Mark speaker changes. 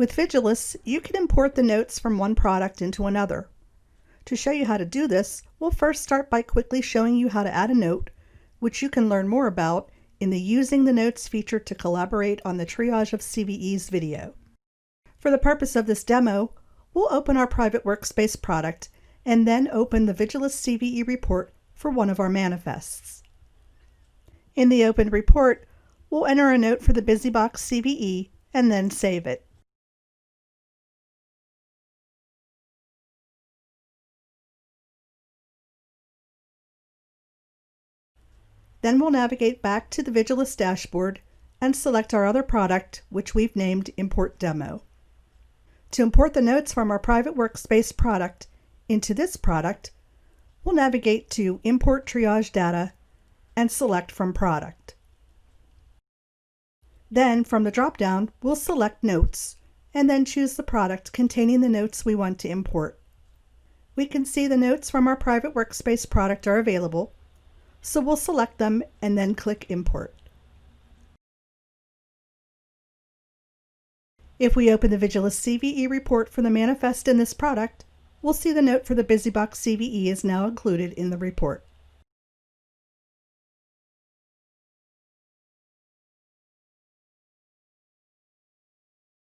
Speaker 1: With Vigiles, you can import the notes from one product into another. To show you how to do this, we'll first start by quickly showing you how to add a note, which you can learn more about in the Using the Notes feature to collaborate on the Triage of CVEs video. For the purpose of this demo, we'll open our private workspace product and then open the Vigiles CVE report for one of our manifests. In the opened report, we'll enter a note for the BusyBox CVE and then save it. Then we'll navigate back to the Vigiles dashboard and select our other product, which we've named Import Demo. To import the notes from our private workspace product into this product, we'll navigate to Import Triage Data and select from Product. Then from the drop-down, we'll select Notes and then choose the product containing the notes we want to import. We can see the notes from our private workspace product are available, so we'll select them and then click Import. If we open the Vigiles CVE report for the manifest in this product, we'll see the note for the BusyBox CVE is now included in the report.